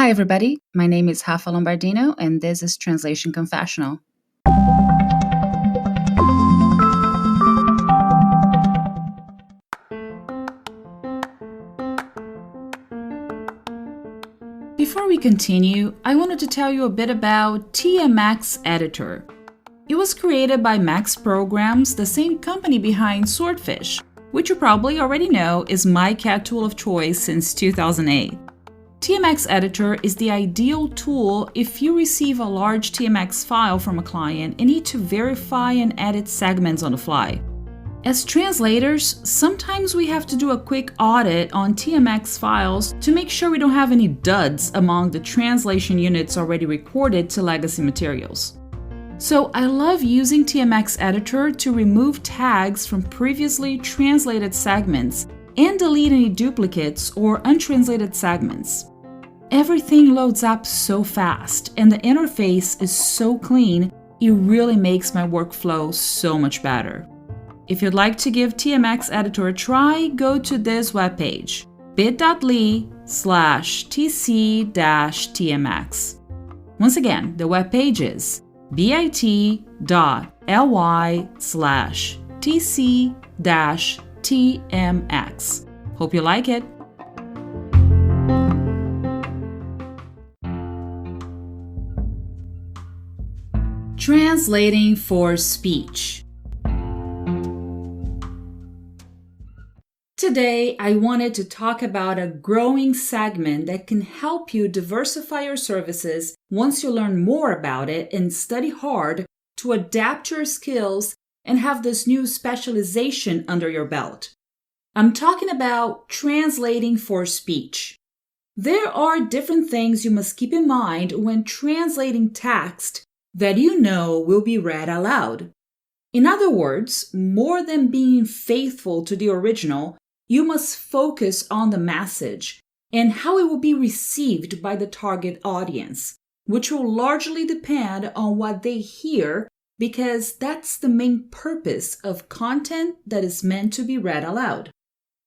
Hi, everybody. My name is Rafa Lombardino, and this is Translation Confessional. Before we continue, I wanted to tell you a bit about TMX Editor. It was created by Max Programs, the same company behind Swordfish, which you probably already know is my cat tool of choice since 2008. TMX Editor is the ideal tool if you receive a large TMX file from a client and need to verify and edit segments on the fly. As translators, sometimes we have to do a quick audit on TMX files to make sure we don't have any duds among the translation units already recorded to legacy materials. So I love using TMX Editor to remove tags from previously translated segments and delete any duplicates or untranslated segments. Everything loads up so fast and the interface is so clean, it really makes my workflow so much better. If you'd like to give TMX Editor a try, go to this webpage, bit.ly/tc-tmx. Once again, the webpage is bit.ly/tc-tmx. Hope you like it. Translating for speech. Today, I wanted to talk about a growing segment that can help you diversify your services once you learn more about it and study hard to adapt your skills and have this new specialization under your belt. I'm talking about translating for speech. There are different things you must keep in mind when translating text that you know will be read aloud. In other words, more than being faithful to the original, you must focus on the message and how it will be received by the target audience, which will largely depend on what they hear because that's the main purpose of content that is meant to be read aloud.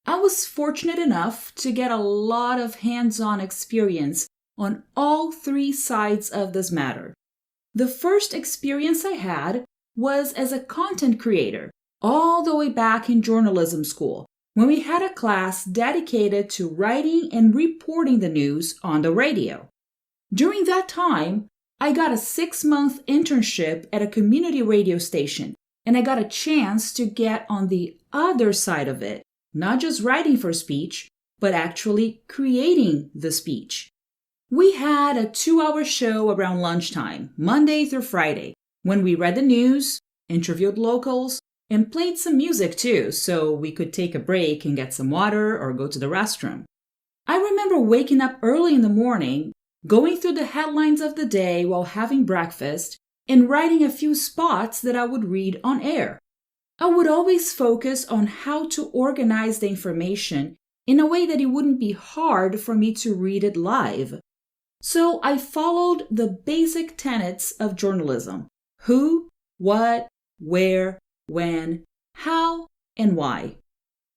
I was fortunate enough to get a lot of hands-on experience on all three sides of this matter. The first experience I had was as a content creator, all the way back in journalism school, when we had a class dedicated to writing and reporting the news on the radio. During that time, I got a 6-month internship at a community radio station, and I got a chance to get on the other side of it, not just writing for speech, but actually creating the speech. We had a 2-hour show around lunchtime, Monday through Friday, when we read the news, interviewed locals, and played some music too, so we could take a break and get some water or go to the restroom. I remember waking up early in the morning, going through the headlines of the day while having breakfast, and writing a few spots that I would read on air. I would always focus on how to organize the information in a way that it wouldn't be hard for me to read it live. So I followed the basic tenets of journalism: who, what, where, when, how, and why.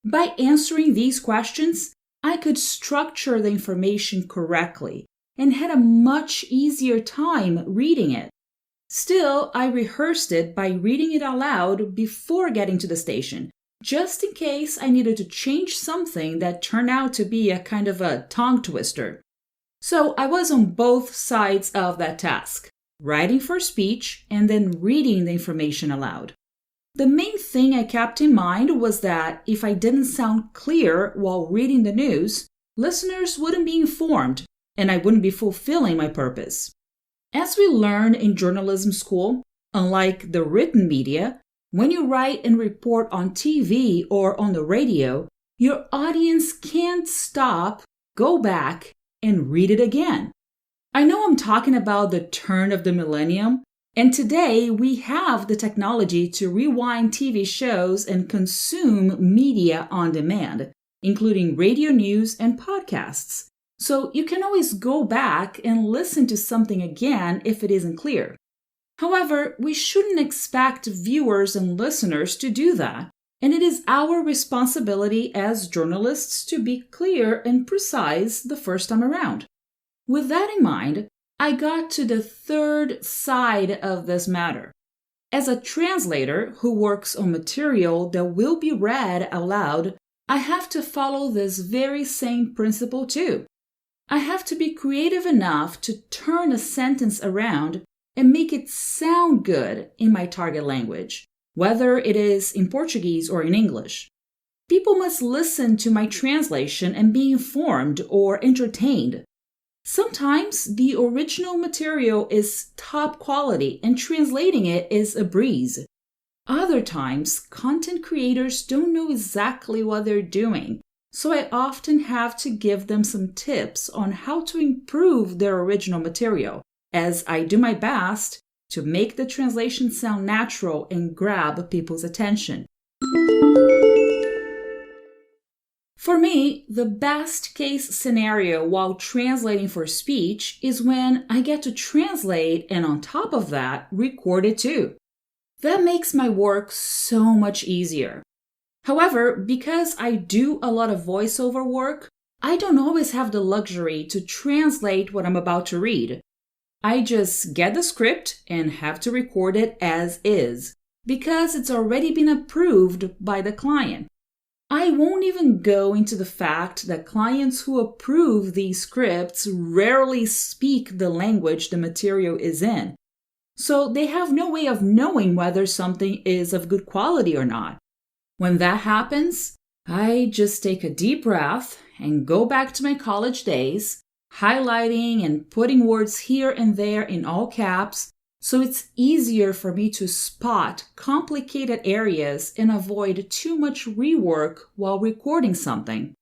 By answering these questions, I could structure the information correctly and had a much easier time reading it. Still, I rehearsed it by reading it aloud before getting to the station, just in case I needed to change something that turned out to be a kind of a tongue twister. So I was on both sides of that task, writing for speech and then reading the information aloud. The main thing I kept in mind was that if I didn't sound clear while reading the news, listeners wouldn't be informed and I wouldn't be fulfilling my purpose. As we learn in journalism school, unlike the written media, when you write and report on TV or on the radio, your audience can't stop, go back, and read it again. I know I'm talking about the turn of the millennium, and today we have the technology to rewind TV shows and consume media on demand, including radio news and podcasts. So you can always go back and listen to something again if it isn't clear. However, we shouldn't expect viewers and listeners to do that, and it is our responsibility as journalists to be clear and precise the first time around. With that in mind, I got to the third side of this matter. As a translator who works on material that will be read aloud, I have to follow this very same principle too. I have to be creative enough to turn a sentence around and make it sound good in my target language, whether it is in Portuguese or in English. People must listen to my translation and be informed or entertained. Sometimes the original material is top quality and translating it is a breeze. Other times, content creators don't know exactly what they're doing, so I often have to give them some tips on how to improve their original material, as I do my best to make the translation sound natural and grab people's attention. For me, the best case scenario while translating for speech is when I get to translate and on top of that, record it too. That makes my work so much easier. However, because I do a lot of voiceover work, I don't always have the luxury to translate what I'm about to read. I just get the script and have to record it as is, because it's already been approved by the client. I won't even go into the fact that clients who approve these scripts rarely speak the language the material is in. So they have no way of knowing whether something is of good quality or not. When that happens, I just take a deep breath and go back to my college days, highlighting and putting words here and there in all caps, so it's easier for me to spot complicated areas and avoid too much rework while recording something.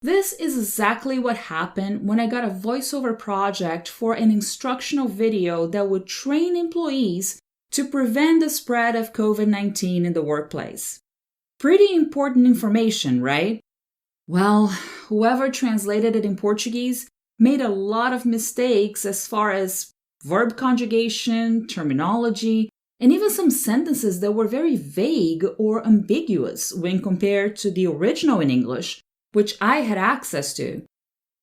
This is exactly what happened when I got a voiceover project for an instructional video that would train employees to prevent the spread of COVID-19 in the workplace. Pretty important information, right? Well, whoever translated it in Portuguese made a lot of mistakes as far as verb conjugation, terminology, and even some sentences that were very vague or ambiguous when compared to the original in English, which I had access to.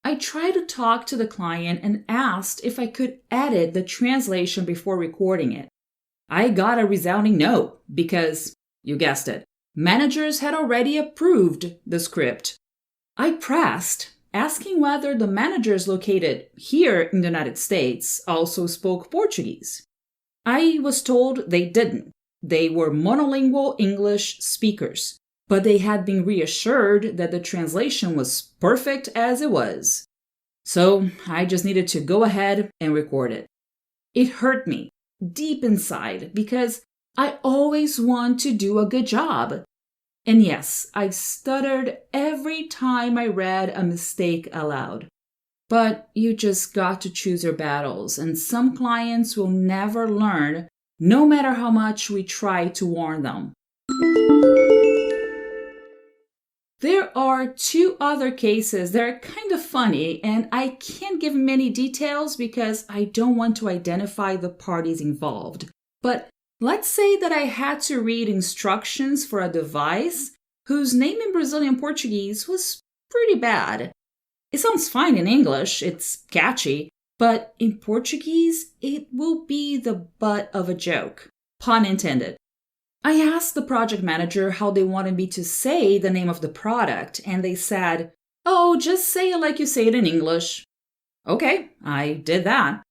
I tried to talk to the client and asked if I could edit the translation before recording it. I got a resounding no, because, you guessed it, managers had already approved the script. I pressed, asking whether the managers located here in the United States also spoke Portuguese. I was told they didn't. They were monolingual English speakers, but they had been reassured that the translation was perfect as it was. So I just needed to go ahead and record it. It hurt me deep inside because I always want to do a good job. And yes, I stuttered every time I read a mistake aloud. But you just got to choose your battles, and some clients will never learn, no matter how much we try to warn them. There are two other cases that are kind of funny, and I can't give many details because I don't want to identify the parties involved. But let's say that I had to read instructions for a device whose name in Brazilian Portuguese was pretty bad. It sounds fine in English, it's catchy, but in Portuguese, it will be the butt of a joke. Pun intended. I asked the project manager how they wanted me to say the name of the product, and they said, "Oh, just say it like you say it in English." Okay, I did that.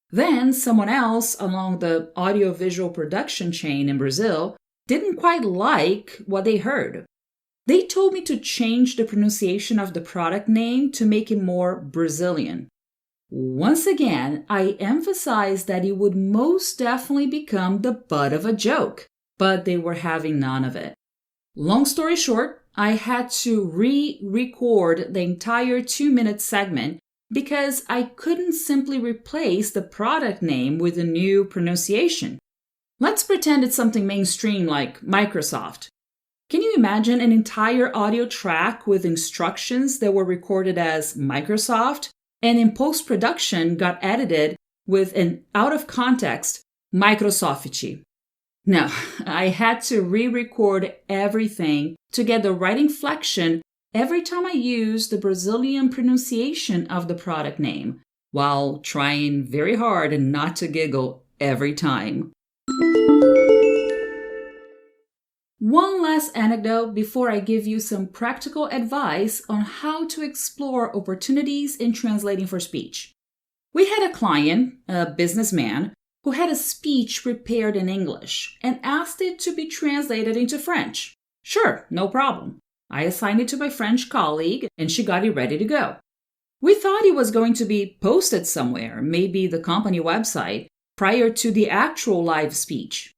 Then someone else along the audiovisual production chain in Brazil didn't quite like what they heard. They told me to change the pronunciation of the product name to make it more Brazilian. Once again, I emphasized that it would most definitely become the butt of a joke, but they were having none of it. Long story short, I had to re-record the entire 2-minute segment because I couldn't simply replace the product name with a new pronunciation. Let's pretend it's something mainstream like Microsoft. Can you imagine an entire audio track with instructions that were recorded as Microsoft and in post-production got edited with an out-of-context Microsoft? No, I had to re-record everything to get the right inflection every time I used the Brazilian pronunciation of the product name. while trying very hard not to giggle every time. One last anecdote before I give you some practical advice on how to explore opportunities in translating for speech. We had a client, a businessman, who had a speech prepared in English and asked it to be translated into French. Sure, no problem. I assigned it to my French colleague and she got it ready to go. We thought it was going to be posted somewhere, maybe the company website, prior to the actual live speech.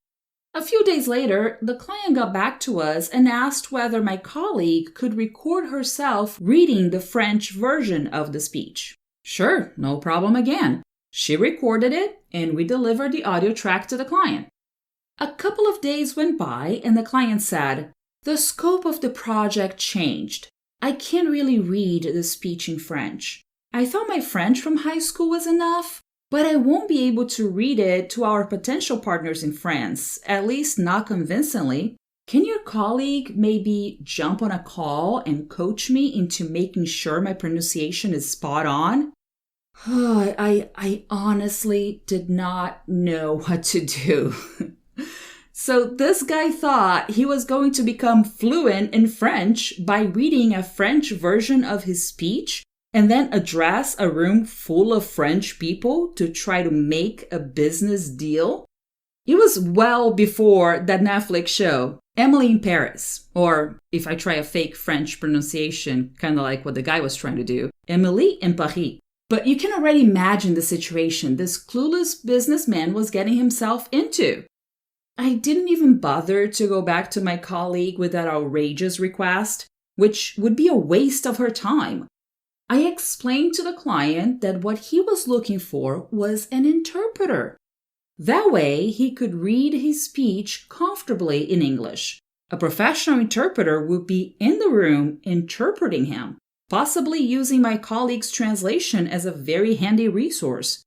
A few days later, the client got back to us and asked whether my colleague could record herself reading the French version of the speech. Sure, no problem again. She recorded it and we delivered the audio track to the client. A couple of days went by and the client said, "The scope of the project changed. I can't really read the speech in French. I thought my French from high school was enough, but I won't be able to read it to our potential partners in France, at least not convincingly. Can your colleague maybe jump on a call and coach me into making sure my pronunciation is spot on?" I honestly did not know what to do. So this guy thought he was going to become fluent in French by reading a French version of his speech and then address a room full of French people to try to make a business deal. It was well before that Netflix show, Emily in Paris, or if I try a fake French pronunciation, kind of like what the guy was trying to do, Emily in Paris. But you can already imagine the situation this clueless businessman was getting himself into. I didn't even bother to go back to my colleague with that outrageous request, which would be a waste of her time. I explained to the client that what he was looking for was an interpreter. That way, he could read his speech comfortably in English. A professional interpreter would be in the room interpreting him, possibly using my colleague's translation as a very handy resource.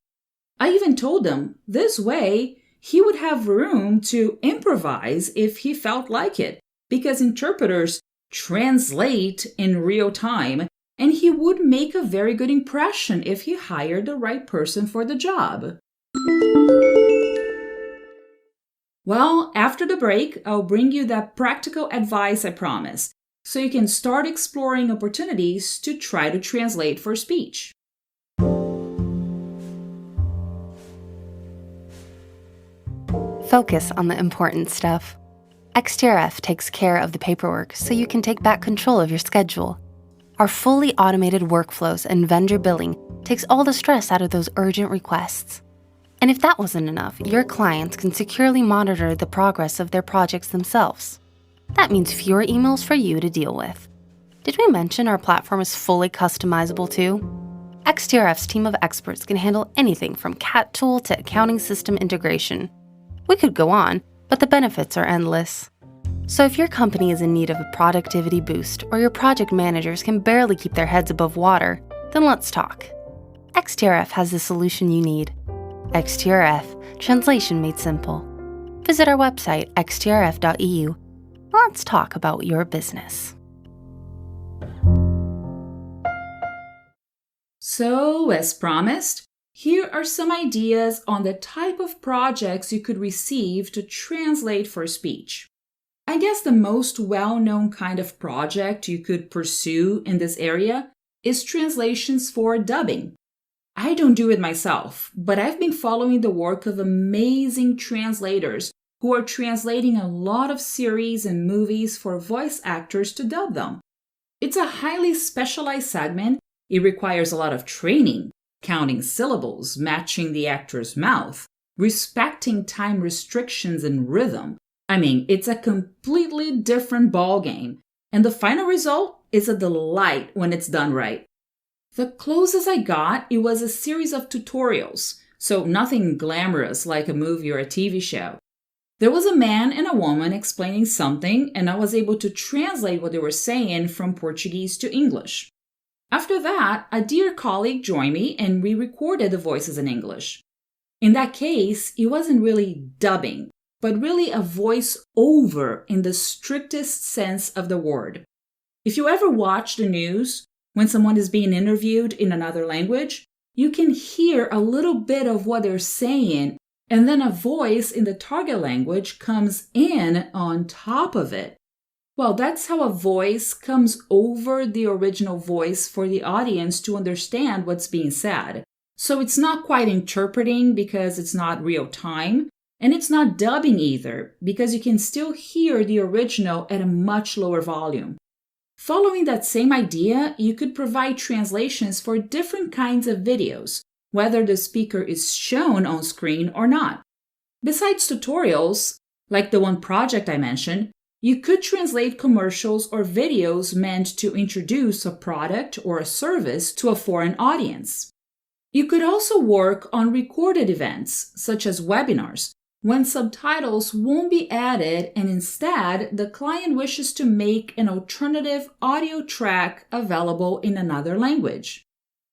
I even told him this way he would have room to improvise if he felt like it, because interpreters translate in real time, and he would make a very good impression if he hired the right person for the job. Well, after the break, I'll bring you that practical advice I promised, so you can start exploring opportunities to try to translate for speech. Focus on the important stuff. XTRF takes care of the paperwork so you can take back control of your schedule. Our fully automated workflows and vendor billing takes all the stress out of those urgent requests. And if that wasn't enough, your clients can securely monitor the progress of their projects themselves. That means fewer emails for you to deal with. Did we mention our platform is fully customizable too? XTRF's team of experts can handle anything from CAT tool to accounting system integration. We could go on, but the benefits are endless. So if your company is in need of a productivity boost or your project managers can barely keep their heads above water, then let's talk. XTRF has the solution you need. XTRF, translation made simple. Visit our website, xtrf.eu. Let's talk about your business. So, as promised, here are some ideas on the type of projects you could receive to translate for speech. I guess the most well-known kind of project you could pursue in this area is translations for dubbing. I don't do it myself, but I've been following the work of amazing translators who are translating a lot of series and movies for voice actors to dub them. It's a highly specialized segment. It requires a lot of training, counting syllables, matching the actor's mouth, respecting time restrictions and rhythm. I mean, it's a completely different ballgame, and the final result is a delight when it's done right. The closest I got, it was a series of tutorials, so nothing glamorous like a movie or a TV show. There was a man and a woman explaining something, and I was able to translate what they were saying from Portuguese to English. After that, a dear colleague joined me and we recorded the voices in English. In that case, it wasn't really dubbing, but really a voice-over in the strictest sense of the word. If you ever watch the news, when someone is being interviewed in another language, you can hear a little bit of what they're saying, and then a voice in the target language comes in on top of it. Well, that's how a voice comes over the original voice for the audience to understand what's being said. So it's not quite interpreting because it's not real time, and it's not dubbing either because you can still hear the original at a much lower volume. Following that same idea, you could provide translations for different kinds of videos, whether the speaker is shown on screen or not. Besides tutorials, like the one project I mentioned, you could translate commercials or videos meant to introduce a product or a service to a foreign audience. You could also work on recorded events, such as webinars, when subtitles won't be added and instead the client wishes to make an alternative audio track available in another language.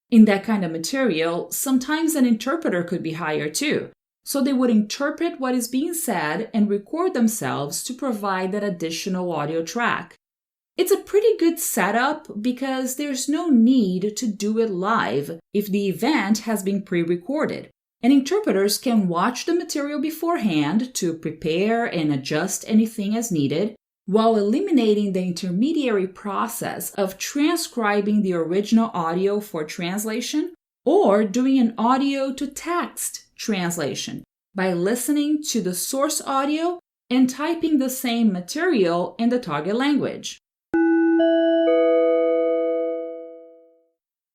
In that kind of material, sometimes an interpreter could be hired too, so they would interpret what is being said and record themselves to provide that additional audio track. It's a pretty good setup because there's no need to do it live if the event has been pre-recorded, and interpreters can watch the material beforehand to prepare and adjust anything as needed, while eliminating the intermediary process of transcribing the original audio for translation or doing an audio-to-text translation by listening to the source audio and typing the same material in the target language.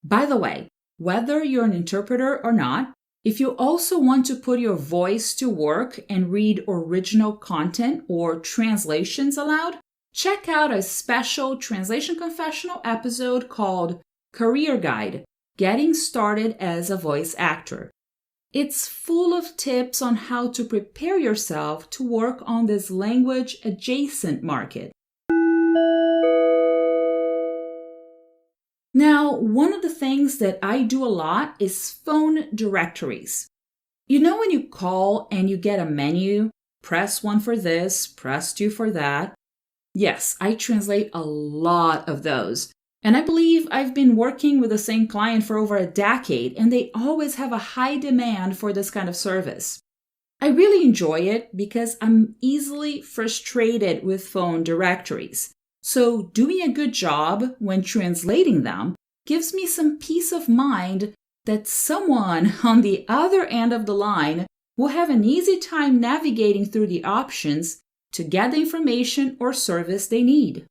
By the way, whether you're an interpreter or not, if you also want to put your voice to work and read original content or translations aloud, check out a special Translation Confessional episode called Career Guide: Getting Started as a Voice Actor. It's full of tips on how to prepare yourself to work on this language-adjacent market. Now, one of the things that I do a lot is phone directories. You know when you call and you get a menu, press 1 for this, press 2 for that? Yes, I translate a lot of those. And I believe I've been working with the same client for over a decade, and they always have a high demand for this kind of service. I really enjoy it because I'm easily frustrated with phone directories. So doing a good job when translating them gives me some peace of mind that someone on the other end of the line will have an easy time navigating through the options to get the information or service they need.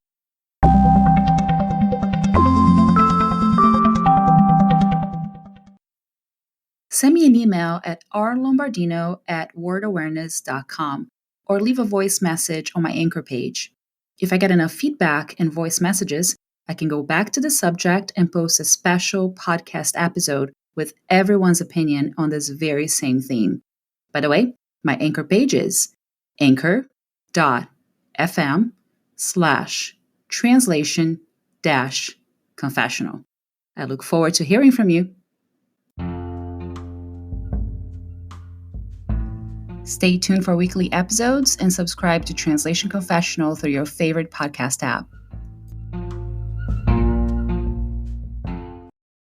Send me an email at rlombardino@wordawareness.com or leave a voice message on my Anchor page. If I get enough feedback and voice messages, I can go back to the subject and post a special podcast episode with everyone's opinion on this very same theme. By the way, my Anchor page is anchor.fm/translation-confessional. I look forward to hearing from you. Stay tuned for weekly episodes and subscribe to Translation Confessional through your favorite podcast app.